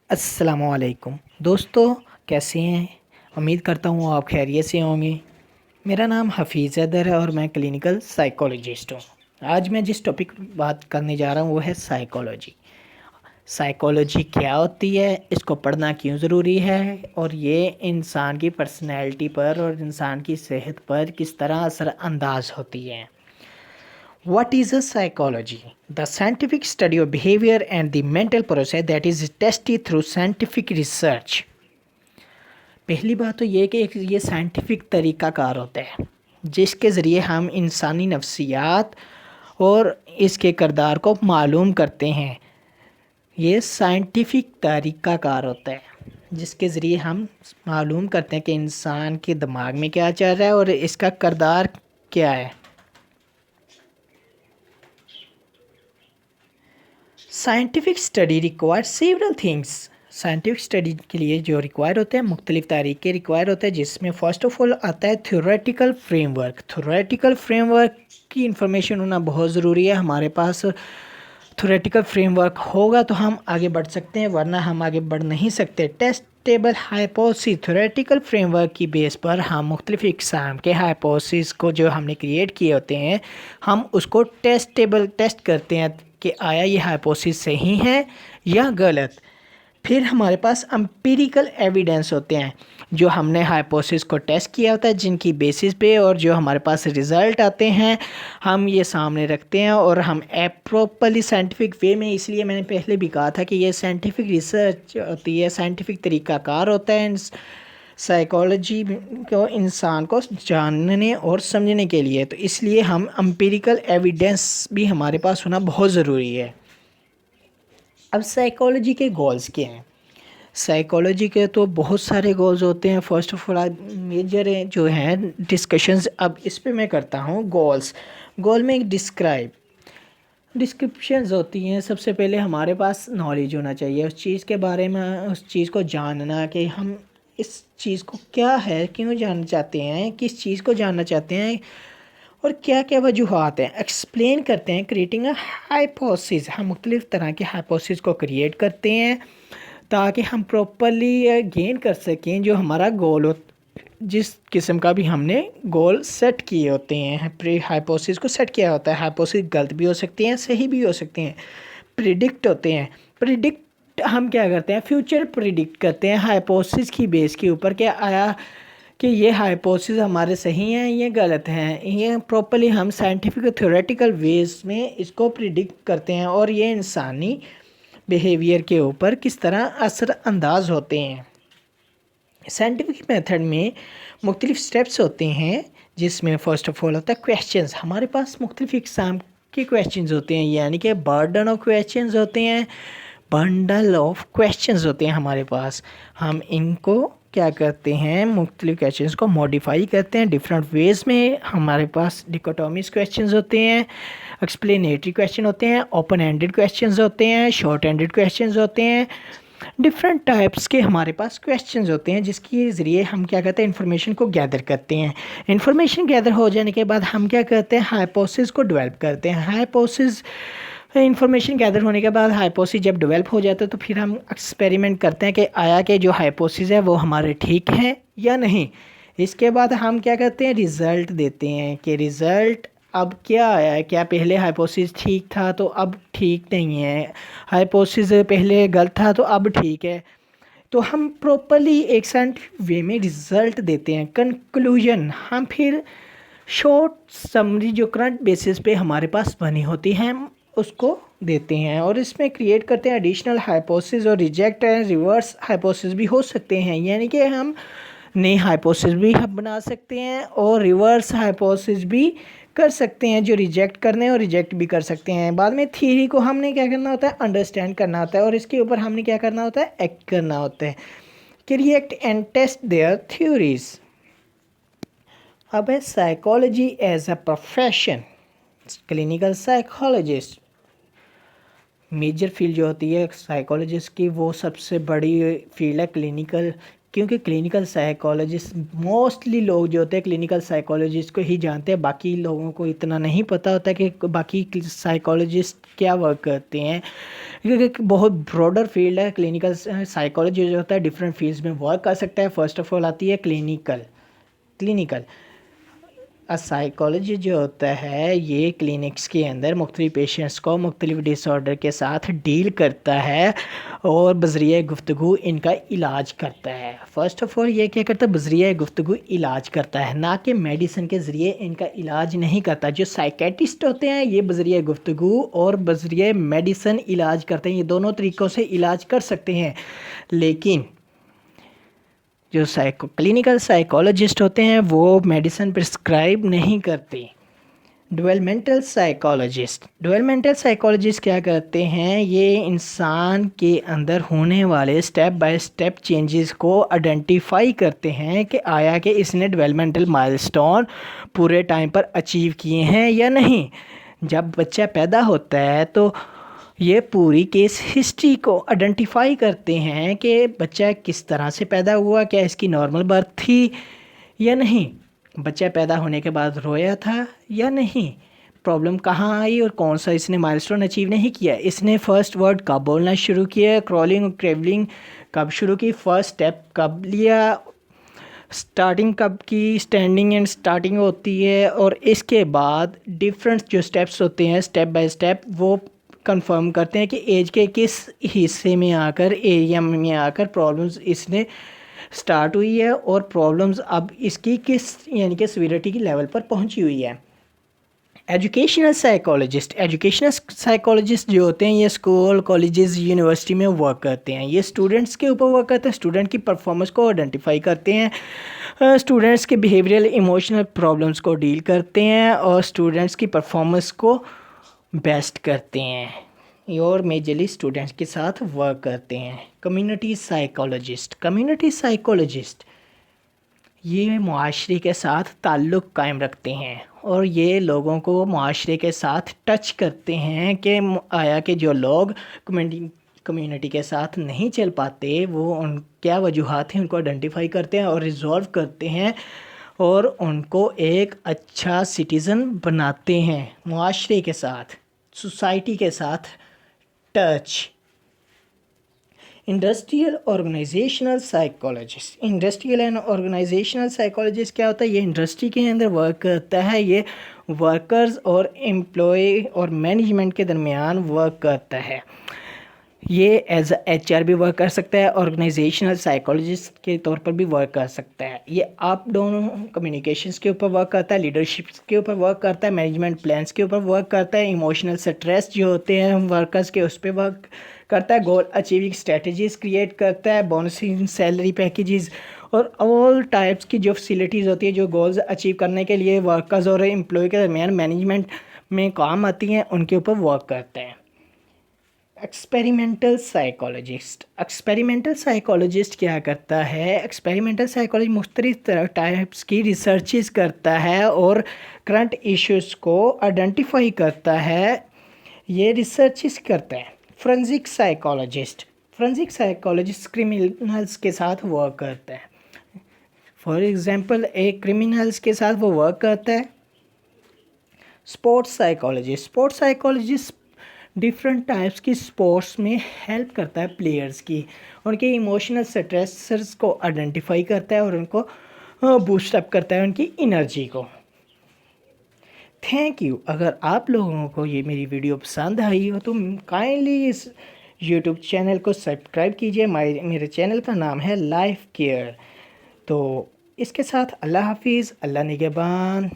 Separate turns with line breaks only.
السلام علیکم دوستو، کیسے ہیں؟ امید کرتا ہوں آپ خیریت سے ہوں گے۔ میرا نام حفیظ حیدر ہے اور میں کلینکل سائیکالوجسٹ ہوں۔ آج میں جس ٹاپک پر بات کرنے جا رہا ہوں وہ ہے سائیکالوجی۔ سائیکالوجی کیا ہوتی ہے، اس کو پڑھنا کیوں ضروری ہے، اور یہ انسان کی پرسنالٹی پر اور انسان کی صحت پر کس طرح اثر انداز ہوتی ہے۔ What is a psychology? The scientific study of behavior and the mental process that is tested through scientific research. پہلی بات تو یہ کہ یہ سائنٹیفک طریقہ کار ہوتا ہے جس کے ذریعے ہم انسانی نفسیات اور اس کے کردار کو معلوم کرتے ہیں۔ یہ سائنٹیفک طریقہ کار ہوتا ہے جس کے ذریعے ہم معلوم کرتے ہیں کہ انسان کے دماغ میں کیا چل رہا ہے اور اس کا کردار کیا ہے۔ Scientific study require several things. Scientific study کے لیے جو ریکوائر ہوتے ہیں مختلف طریقے ریکوائر ہوتے ہیں، جس میں فرسٹ آف آل آتا ہے theoretical frame work. Theoretical frame work کی انفارمیشن ہونا بہت ضروری ہے۔ ہمارے پاس تھیوریٹیکل فریم ورک ہوگا تو ہم آگے بڑھ سکتے ہیں، ورنہ ہم آگے بڑھ نہیں سکتے۔ Testable hypotheses. Theoretical frame work کی بیس پر ہم مختلف اقسام کے ہائپوتھیسز کو جو ہم نے کریٹ کیے ہوتے ہیں، ہم اس کو ٹیسٹ کرتے ہیں کہ آیا یہ ہائپوتھیسز صحیح ہیں یا غلط۔ پھر ہمارے پاس امپیریکل ایویڈنس ہوتے ہیں جو ہم نے ہائپوتھیسز کو ٹیسٹ کیا ہوتا ہے، جن کی بیسس پہ اور جو ہمارے پاس رزلٹ آتے ہیں ہم یہ سامنے رکھتے ہیں، اور ہم پراپرلی سائنٹیفک وے میں، اس لیے میں نے پہلے بھی کہا تھا کہ یہ سائنٹیفک ریسرچ ہوتی ہے، سائنٹیفک طریقہ کار ہوتا ہے سائیکالوجی کو انسان کو جاننے اور سمجھنے کے لیے۔ تو اس لیے ہم امپیریکل ایویڈنس بھی ہمارے پاس ہونا بہت ضروری ہے۔ اب سائیکالوجی کے گولز کیا ہیں؟ سائیکالوجی کے تو بہت سارے گولز ہوتے ہیں۔ فرسٹ آف آل میجر جو ہیں ڈسکشنز، اب اس پہ میں کرتا ہوں گولز۔ گول میں ڈسکرپشنز ہوتی ہیں۔ سب سے پہلے ہمارے پاس نالج ہونا چاہیے اس چیز کے بارے میں، اس چیز کو جاننا کہ ہم اس چیز کو کیا ہے، کیوں جاننا چاہتے ہیں، کس چیز کو جاننا چاہتے ہیں اور کیا کیا وجوہات ہیں۔ ایکسپلین کرتے ہیں، کریٹنگ اے ہائپوتھیسز۔ ہم مختلف طرح کے ہائپوتھیسز کو کریٹ کرتے ہیں تاکہ ہم پراپرلی گین کر سکیں جو ہمارا گول ہو، جس قسم کا بھی ہم نے گول سیٹ کیے ہوتے ہیں۔ ہائپوتھیسز کو سیٹ کیا ہوتا ہے۔ ہائپوتھیسز غلط بھی ہو سکتی ہیں، صحیح بھی ہو سکتے ہیں۔ پریڈکٹ ہوتے ہیں۔ پریڈکٹ ہم کیا کرتے ہیں، فیوچر پریڈکٹ کرتے ہیں ہائپوتھیسز کی بیس کے اوپر کہ آیا کہ یہ ہائپوتھیسز ہمارے صحیح ہیں یہ غلط ہیں۔ یہ پراپرلی ہم سائنٹیفک اور تھیوریٹیکل ویز میں اس کو پریڈکٹ کرتے ہیں، اور یہ انسانی بیہیویئر کے اوپر کس طرح اثر انداز ہوتے ہیں۔ سائنٹیفک میتھڈ میں مختلف سٹیپس ہوتے ہیں، جس میں فرسٹ آف آل ہوتا ہے کویشچنز۔ ہمارے پاس مختلف اقسام کے کویشچنز ہوتے ہیں، یعنی کہ بنڈل آف کویشچنز ہوتے ہیں ہمارے پاس۔ ہم ان کو کیا کرتے ہیں، مختلف کویشچنز کو موڈیفائی کرتے ہیں ڈیفرنٹ ویز میں۔ ہمارے پاس ڈیکوٹومیز کویشچنز ہوتے ہیں، ایکسپلینیٹری کویشچن ہوتے ہیں، اوپن اینڈڈ کویشچنز ہوتے ہیں، شارٹ اینڈڈ کویشچنز ہوتے ہیں۔ ڈفرینٹ ٹائپس کے ہمارے پاس کویشچنز ہوتے ہیں جس کے ذریعے ہم کیا کرتے ہیں، انفارمیشن کو گیدر کرتے ہیں۔ انفارمیشن گیدر ہو جانے کے بعد ہم کیا کرتے ہیں، ہائپوتھیسز کو ڈیولپ کرتے ہیں۔ انفارمیشن گیدر ہونے کے بعد ہائپوتھیسز جب ڈیولپ ہو جاتا ہے تو پھر ہم ایکسپیریمنٹ کرتے ہیں کہ آیا کہ جو ہائپوتھیسز ہے وہ ہمارے ٹھیک ہیں یا نہیں۔ اس کے بعد ہم کیا کرتے ہیں، رزلٹ دیتے ہیں کہ رزلٹ اب کیا آیا ہے، کیا پہلے ہائپوتھیسز ٹھیک تھا تو اب ٹھیک نہیں ہے، ہائپوتھیسز پہلے غلط تھا تو اب ٹھیک ہے۔ تو ہم پراپرلی ایک سائنٹیفک وے میں رزلٹ دیتے ہیں۔ کنکلوژن ہم پھر شارٹ سمری جو کرنٹ بیسس پہ ہمارے پاس بنی ہوتی ہیں اس کو دیتے ہیں، اور اس میں کریٹ کرتے ہیں ایڈیشنل ہائپوتھیسز، اور ریجیکٹ اینڈ ریورس ہائپوتھیسز بھی ہو سکتے ہیں، یعنی کہ ہم نئے ہائپوتھیسز بھی بنا سکتے ہیں اور ریورس ہائپوتھیسز بھی کر سکتے ہیں جو ریجیکٹ کرنے ہیں، اور ریجیکٹ بھی کر سکتے ہیں۔ بعد میں تھیوری کو ہم نے کیا کرنا ہوتا ہے، انڈرسٹینڈ کرنا ہوتا ہے، اور اس کے اوپر ہم نے کیا کرنا ہوتا ہے، ایکٹ کرنا ہوتا ہے، create and test their theories. اب ہے psychology as a profession. Clinical psychologist major field جو ہوتی ہے سائیکالوجسٹ کی، وہ سب سے بڑی فیلڈ ہے کلینکل کیونکہ کلینکل سائیکالوجسٹ موسٹلی لوگ جو ہوتے ہیں کلینکل سائیکالوجسٹ کو ہی جانتے ہیں، باقی لوگوں کو اتنا نہیں پتہ ہوتا کہ باقی سائیکالوجسٹ کیا ورک کرتے ہیں، کیونکہ بہت براڈر فیلڈ ہے۔ کلینکل سائیکالوجی جو ہوتا ہے ڈفرینٹ فیلڈز میں ورک کر سکتا ہے۔ فرسٹ آف آل آتی ہے کلینکل سائیکالوجی جو ہوتا ہے یہ کلینکس کے اندر مختلف پیشنٹس کو مختلف ڈس آرڈر کے ساتھ ڈیل کرتا ہے اور بذریعہ گفتگو ان کا علاج کرتا ہے۔ فرسٹ آف آل یہ کیا کرتا ہے، بذریعہ گفتگو علاج کرتا ہے، نہ کہ میڈیسن کے ذریعے ان کا علاج نہیں کرتا۔ جو سائیکیٹرسٹ ہوتے ہیں یہ بذریعہ گفتگو اور بذریعہ میڈیسن علاج کرتے ہیں، یہ دونوں طریقوں سے علاج کر سکتے ہیں، لیکن جو کلینکل سائیکالوجسٹ ہوتے ہیں وہ میڈیسن پرسکرائب نہیں کرتے۔ ڈیولپمنٹل سائیکالوجسٹ کیا کرتے ہیں، یہ انسان کے اندر ہونے والے سٹیپ بائی سٹیپ چینجز کو آئیڈینٹیفائی کرتے ہیں کہ آیا کہ اس نے ڈیولپمنٹل مائلسٹون پورے ٹائم پر اچیو کیے ہیں یا نہیں۔ جب بچہ پیدا ہوتا ہے تو یہ پوری کیس ہسٹری کو آئیڈینٹیفائی کرتے ہیں کہ بچہ کس طرح سے پیدا ہوا، کیا اس کی نارمل برتھ تھی یا نہیں، بچہ پیدا ہونے کے بعد رویا تھا یا نہیں، پرابلم کہاں آئی اور کون سا اس نے مائلسٹون اچیو نہیں کیا، اس نے فرسٹ ورڈ کب بولنا شروع کیا، کرالنگ اور کریولنگ کب شروع کی، فرسٹ سٹیپ کب لیا، سٹارٹنگ کب کی، اسٹینڈنگ اینڈ سٹارٹنگ ہوتی ہے، اور اس کے بعد ڈیفرنٹ جو سٹیپس ہوتے ہیں سٹیپ بائی سٹیپ وہ کنفرم کرتے ہیں کہ ایج کے کس حصے میں آ کر ایریا میں آ کر پرابلمز اس نے سٹارٹ ہوئی ہے اور پرابلمز اب اس کی کس یعنی کہ سیویرٹی کی لیول پر پہنچی ہوئی ہے۔ ایجوکیشنل سائیکالوجسٹ جو ہوتے ہیں یہ اسکول، کالجز، یونیورسٹی میں ورک کرتے ہیں، یہ اسٹوڈنٹس کے اوپر ورک کرتے ہیں، اسٹوڈنٹ کی پرفارمنس کو آئیڈینٹیفائی کرتے ہیں، اسٹوڈنٹس کے بیہیویئرل ایموشنل پرابلمس کو ڈیل کرتے ہیں اور اسٹوڈنٹس کی پرفارمنس کو بیسٹ کرتے ہیں اور میجرلی اسٹوڈنٹس کے ساتھ ورک کرتے ہیں۔ کمیونٹی سائیکالوجسٹ یہ معاشرے کے ساتھ تعلق قائم رکھتے ہیں اور یہ لوگوں کو معاشرے کے ساتھ ٹچ کرتے ہیں کہ آیا کہ جو لوگ کمیونٹی کے ساتھ نہیں چل پاتے وہ ان کیا وجوہات ہیں ان کو آئیڈینٹیفائی کرتے ہیں اور ریزولو کرتے ہیں اور ان کو ایک اچھا سٹیزن بناتے ہیں، معاشرے کے ساتھ، سوسائٹی کے ساتھ ٹچ۔ انڈسٹریل آرگنائزیشنل سائیکالوجسٹ کیا ہوتا ہے، یہ انڈسٹری کے اندر ورک کرتا ہے، یہ ورکرز اور امپلائی اور مینجمنٹ کے درمیان ورک کرتا ہے، یہ ایز اے ایچ آر بھی ورک کر سکتا ہے، آرگنائزیشنل سائیکالوجسٹ کے طور پر بھی ورک کر سکتا ہے، یہ اپ ڈاؤن کمیونیکیشنز کے اوپر ورک کرتا ہے، لیڈرشپ کے اوپر ورک کرتا ہے، مینجمنٹ پلانس کے اوپر ورک کرتا ہے، ایموشنل سٹریس جو ہوتے ہیں ورکرز کے اس پہ ورک کرتا ہے، گول اچیونگ اسٹریٹجیز کریٹ کرتا ہے، بونسنگ، سیلری پیکیجز اور آل ٹائپس کی جو فیسلٹیز ہوتی ہیں جو گولز اچیو کرنے کے لیے ورکرز اور امپلائی کے درمیان مینجمنٹ میں کام آتی ہیں ان کے اوپر ورک کرتے ہیں۔ ایکسپیریمنٹل سائیکالوجسٹ کیا کرتا ہے، ایکسپیریمنٹل سائیکالوجی مختلف طرح ٹائپس کی ریسرچز کرتا ہے اور کرنٹ ایشوز کو آئیڈینٹیفائی کرتا ہے، یہ ریسرچز کرتا ہے۔ فورینزک سائیکالوجسٹ کرمنلز کے ساتھ ورک کرتا ہے، فار ایگزامپل ایک کرمنلز کے ساتھ وہ ورک کرتا ہے۔ اسپورٹس سائیکالوجسٹ ڈفرینٹ ٹائپس کی اسپورٹس میں ہیلپ کرتا ہے پلیئرز کی، ان کے ایموشنل سٹریسرز کو آئیڈینٹیفائی کرتا ہے اور ان کو بوسٹ اپ کرتا ہے ان کی انرجی کو۔ Thank you. اگر آپ لوگوں کو یہ میری ویڈیو پسند آئی ہو تو کائنڈلی اس یوٹیوب چینل کو سبسکرائب کیجیے، میرے چینل کا نام ہے لائف کیئر۔ تو اس کے ساتھ اللہ حافظ، اللہ نگہبان۔